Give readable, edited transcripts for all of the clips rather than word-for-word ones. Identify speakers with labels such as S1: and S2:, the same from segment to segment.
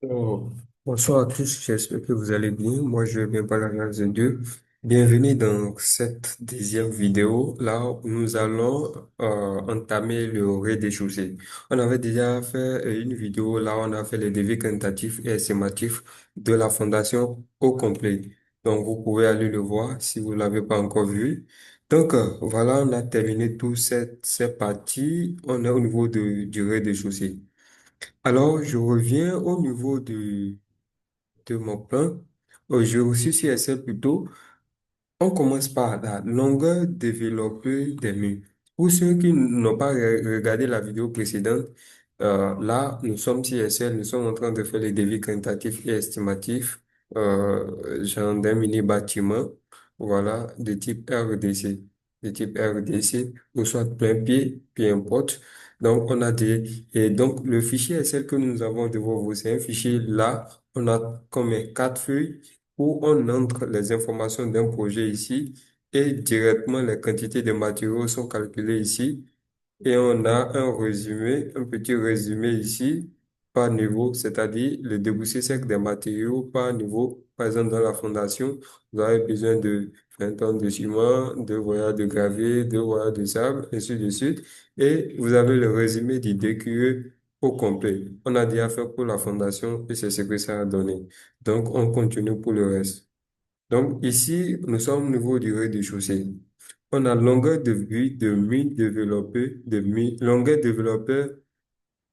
S1: Oh, bonsoir à tous, j'espère que vous allez bien. Moi, je vais bien par la grâce de Dieu. Bienvenue dans cette deuxième vidéo, là où nous allons entamer le rez-de-chaussée. On avait déjà fait une vidéo, là on a fait les devis quantitatifs et estimatifs de la fondation au complet. Donc, vous pouvez aller le voir si vous ne l'avez pas encore vu. Donc, voilà, on a terminé toutes ces parties. On est au niveau du rez-de-chaussée. Alors, je reviens au niveau de mon plan. Je aussi sur Excel plutôt. On commence par la longueur développée des murs. Pour ceux qui n'ont pas regardé la vidéo précédente, là, nous sommes sur Excel, nous sommes en train de faire les devis quantitatifs et estimatifs, genre d'un mini bâtiment, voilà, de type RDC, de type RDC, ou soit plein pied, peu importe. Donc, on a et donc, le fichier Excel que nous avons devant vous, c'est un fichier là, on a comme quatre feuilles où on entre les informations d'un projet ici et directement les quantités de matériaux sont calculées ici et on a un résumé, un petit résumé ici par niveau, c'est-à-dire le débouché sec des matériaux par niveau. Par exemple, dans la fondation, vous avez besoin de 20 tonnes de ciment, 2 voyants de gravier, 2 voyants de sable, ainsi de suite. Et vous avez le résumé du DQE au complet. On a déjà fait pour la fondation et c'est ce que ça a donné. Donc, on continue pour le reste. Donc, ici, nous sommes au niveau du rez-de-chaussée. On a longueur de vue de mur développé,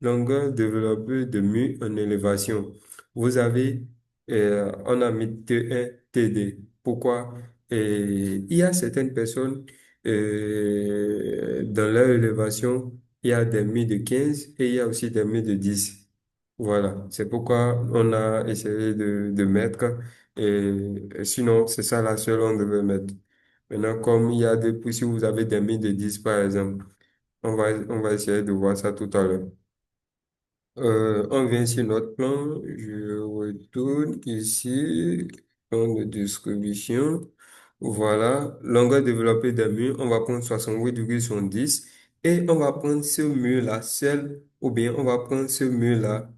S1: longueur développée de mur en élévation. Vous avez, on a mis T1, TD. Pourquoi? Il y a certaines personnes, dans leur élévation, il y a des murs de 15 et il y a aussi des murs de 10. Voilà, c'est pourquoi on a essayé de mettre, et sinon, c'est ça la seule on devait mettre. Maintenant, comme il y a des, si vous avez des murs de 10 par exemple, on va essayer de voir ça tout à l'heure. On vient sur notre plan. Je retourne ici, plan de distribution. Voilà, longueur développée des murs. On va prendre 68,70 et on va prendre ce mur-là seul, ou bien on va prendre ce mur-là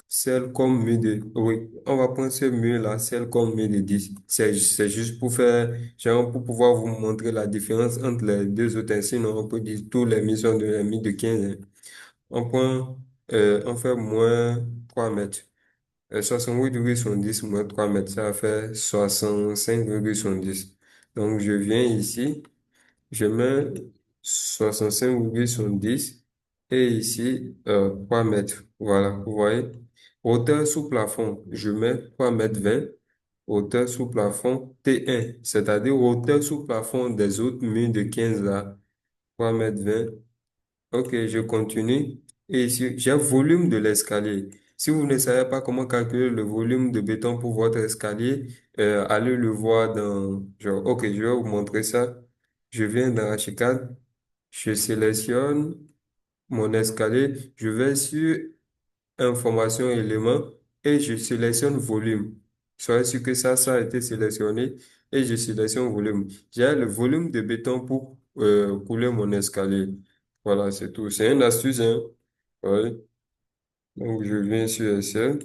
S1: seul comme mur de. Oui, on va prendre ce mur-là seul comme mur de 10. C'est juste pour faire, genre, pour pouvoir vous montrer la différence entre les deux autres. Sinon, on peut dire tous les murs sont de la mur de 15, hein. On prend, on fait moins 3 mètres. 68,70 moins 3 mètres, ça fait 65,70. Donc, je viens ici, je mets 65,70 et ici, 3 mètres. Voilà, vous voyez. Hauteur sous plafond, je mets 3,20 m. Hauteur sous plafond T1, c'est-à-dire hauteur sous plafond des autres murs de 15 là. 3,20 m. Ok, je continue. Et ici, j'ai volume de l'escalier. Si vous ne savez pas comment calculer le volume de béton pour votre escalier, allez le voir dans... Genre, ok, je vais vous montrer ça. Je viens dans Archicad, je sélectionne mon escalier, je vais sur information élément et je sélectionne volume. Soyez sûr que ça a été sélectionné et je sélectionne volume. J'ai le volume de béton pour couler mon escalier. Voilà, c'est tout. C'est une astuce, hein. Oui. Donc, je viens sur Excel,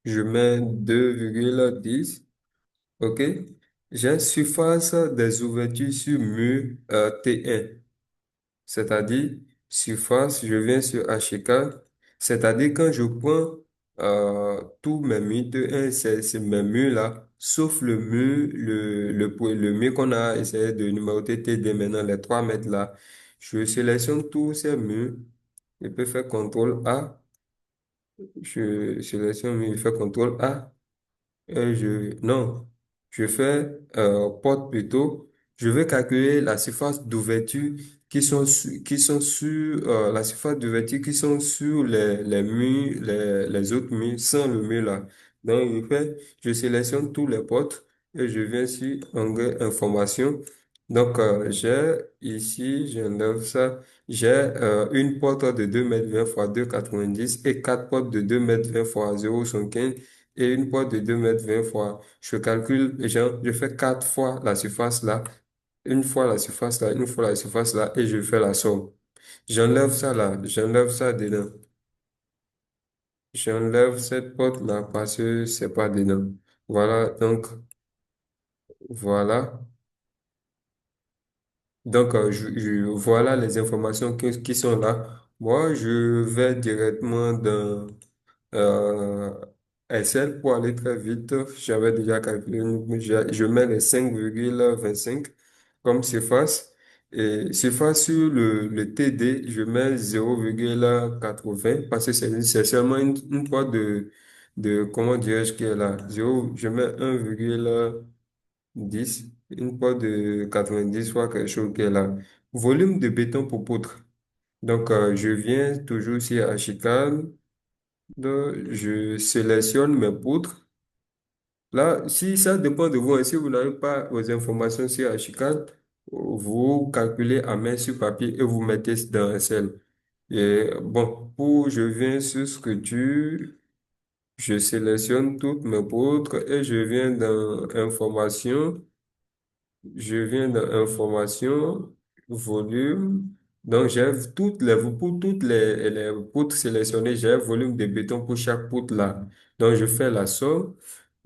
S1: je mets 2,10. OK? J'ai surface des ouvertures sur mur T1. C'est-à-dire surface, je viens sur HK, c'est-à-dire quand je prends tous mes murs de 1, c'est mes murs là, sauf le mur, le mur qu'on a essayé de numéroter TD maintenant, les 3 mètres là, je sélectionne tous ces murs, je peux faire CTRL A, je sélectionne, je fais CTRL A, non, je fais porte plutôt. Je vais calculer la surface d'ouverture qui sont sur la surface d'ouverture qui sont sur les murs, les autres murs, sans le mur là. Donc, je sélectionne tous les portes et je viens sur onglet information. Donc, j'ai ici, j'enlève ça. J'ai une porte de 2,20 m x 2,90 et quatre portes de 2,20 m x 0,75 et une porte de 2,20 m fois. Je calcule, je fais quatre fois la surface là, une fois la surface là, une fois la surface là, et je fais la somme. J'enlève ça là, j'enlève ça dedans. J'enlève cette porte-là parce que c'est pas dedans. Voilà, donc, voilà. Donc, voilà les informations qui sont là. Moi, je vais directement dans euh, Excel pour aller très vite. J'avais déjà calculé, je mets les 5,25 comme surface. Et surface sur le TD, je mets 0,80 parce que c'est seulement une fois comment dirais-je, qui est là. Je mets 1,10 une fois de 90 fois quelque chose qui est là. Volume de béton pour poutre. Donc, je viens toujours sur Archicad, je sélectionne mes poutres. Là, si ça dépend de vous, hein, si vous n'avez pas vos informations sur Archicad, vous calculez à main sur papier et vous mettez dans un Excel. Et bon, je viens sur structure, je sélectionne toutes mes poutres et je viens dans information. Je viens dans information, volume. Donc, j'ai pour toutes les poutres sélectionnées, j'ai un volume de béton pour chaque poutre là. Donc, je fais la somme.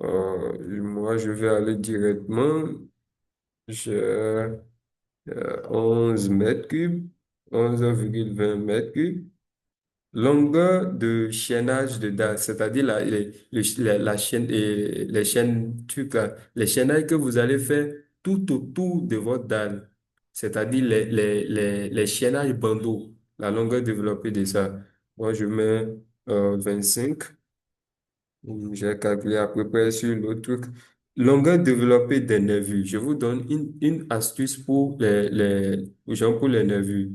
S1: Moi, je vais aller directement. J'ai 11 mètres cubes, 11,20 mètres cubes. Longueur de chaînage de dalle, c'est-à-dire la chaîne et les chaînes, trucs là, les chaînages que vous allez faire tout autour de votre dalle, c'est-à-dire les chaînages bandeaux, la longueur développée de ça. Moi, je mets 25, j'ai calculé à peu près sur l'autre truc. Longueur développée des nervures. Je vous donne une astuce pour genre pour les nervures.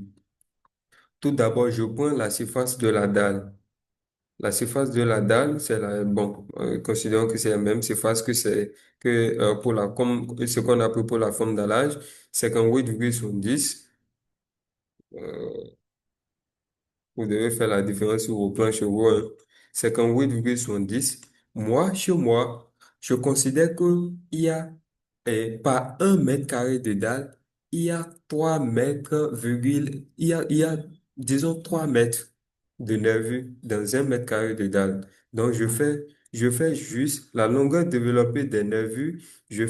S1: Tout d'abord, je prends la surface de la dalle. La surface de la dalle, considérons que c'est la même surface comme ce qu'on appelle pour la forme d'allage, 58,70. Euh, vous devez faire la différence sur vos plans chez vous, hein. 58,70. Moi, chez moi, je considère que par 1 mètre carré de dalle, il y a 3 mètres, disons 3 mètres de nervure dans 1 mètre carré de dalle. Donc, je fais juste la longueur développée des nervures, je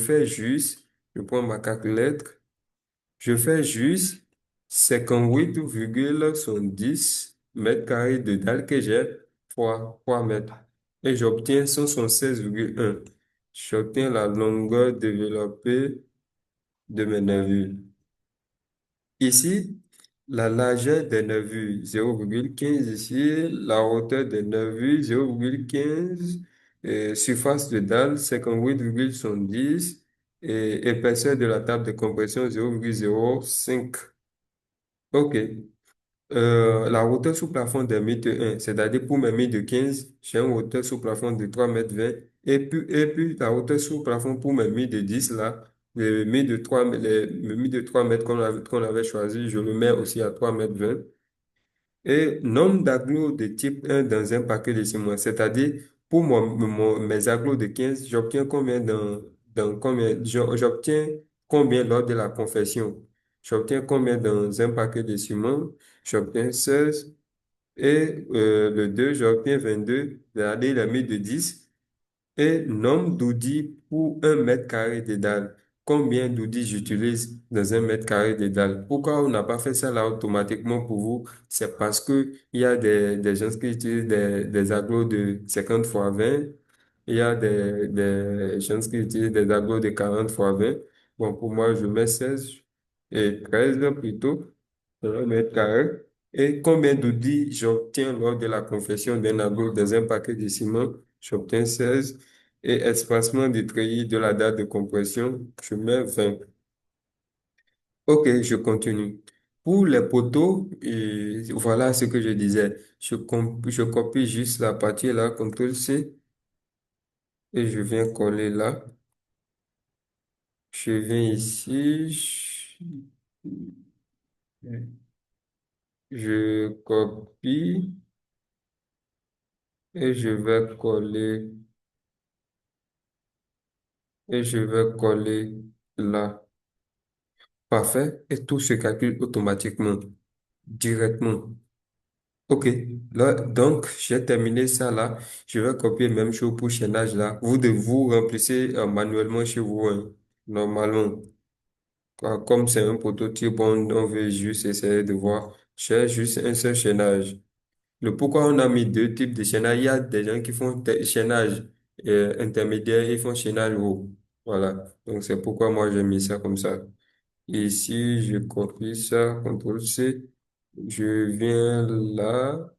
S1: prends ma calculette, je fais juste 58,70 mètres carrés de dalle que j'ai fois 3 mètres. Et j'obtiens 176,1. J'obtiens la longueur développée de mes nervures. Ici, la largeur des nervures, 0,15 ici, la hauteur des nervures, 0,15, surface de dalle, 58,70 et épaisseur de la table de compression, 0,05. OK. La hauteur sous plafond des mètres 1, c'est-à-dire pour mes murs de 15, j'ai une hauteur sous plafond de 3,20 m. Et puis la hauteur sous plafond pour mes murs de 10, là, le mur de 3 mètres qu'on avait choisi, je le mets aussi à 3,20 m. Et nombre d'agglos de type 1 dans un paquet de ciment, c'est-à-dire pour mes agglos de 15, j'obtiens combien j'obtiens combien lors de la confection? J'obtiens combien dans un paquet de ciment? J'obtiens 16 et le 2, j'obtiens 22, regardez la mise de 10 et nombre d'oudis pour 1 mètre carré de dalle. Combien d'oudis j'utilise dans 1 mètre carré de dalle? Pourquoi on n'a pas fait ça là automatiquement pour vous? C'est parce que il y a des gens qui utilisent des agglos de 50 fois 20. Il y a des gens qui utilisent des agglos de 40 fois 20. Bon, pour moi, je mets 16 et 13 plutôt dans 1 mètre carré. Et combien d'oudis j'obtiens lors de la confection d'un aglo dans un paquet de ciment? J'obtiens 16. Et espacement du treillis de la date de compression, je mets 20. OK, je continue. Pour les poteaux, voilà ce que je disais. Je copie juste la partie là, CTRL-C, et je viens coller là. Je viens ici, je copie et je vais coller là. Parfait. Et tout se calcule automatiquement, directement. OK. Là, donc, j'ai terminé ça là. Je vais copier même chose pour chaînage là. Vous remplissez manuellement chez vous, hein, normalement. Comme c'est un prototype, on veut juste essayer de voir. J'ai juste un seul chaînage. Le pourquoi on a mis deux types de chaînage, il y a des gens qui font chaînage intermédiaire et font chaînage haut. Voilà. Donc, c'est pourquoi moi j'ai mis ça comme ça. Ici, je copie ça, CTRL-C. Je viens là.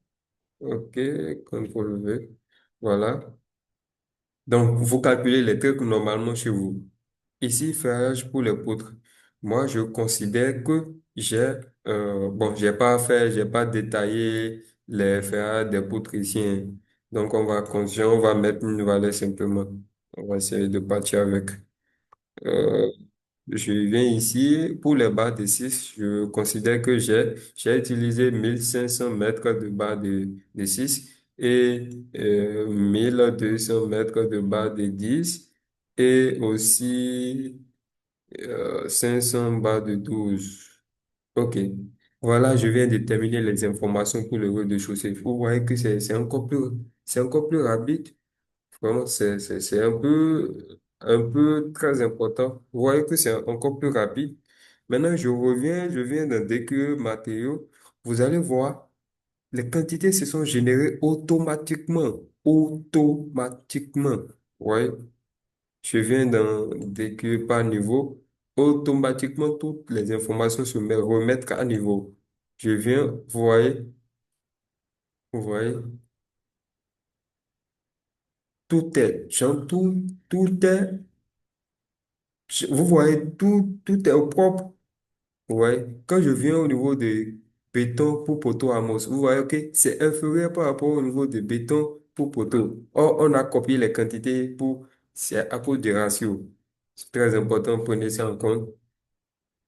S1: OK, CTRL-V. Voilà. Donc, vous calculez les trucs normalement chez vous. Ici, ferrage pour les poutres. Moi, je considère que j'ai pas fait, j'ai pas détaillé les ferrages des poutres ici, hein. Donc, on va mettre une valeur simplement. On va essayer de partir avec. Euh, je viens ici, pour les barres de 6 je considère que j'ai utilisé 1500 mètres de barre de 6 et 1200 mètres de barre de 10 et aussi 500 barres de 12. OK. Voilà, je viens de terminer les informations pour le rez-de-chaussée. Vous voyez que c'est encore plus rapide. Vraiment, c'est un peu très important. Vous voyez que c'est encore plus rapide. Maintenant, je viens d'un décrire matériaux. Vous allez voir, les quantités se sont générées automatiquement. Automatiquement. Vous voyez, je viens d'un décrire par niveau. Automatiquement, toutes les informations remettent à niveau. Je viens, vous voyez, tout est, genre, tout est. Vous voyez, tout est au propre. Vous voyez, quand je viens au niveau de béton pour poteau Amos, vous voyez que c'est inférieur par rapport au niveau de béton pour poteau. Or, on a copié les quantités c'est à cause du ratio. C'est très important, prenez ça en compte.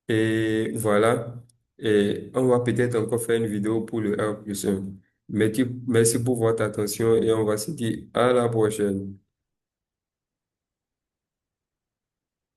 S1: Et voilà. Et on va peut-être encore faire une vidéo pour le R+1. Merci pour votre attention et on va se dire à la prochaine.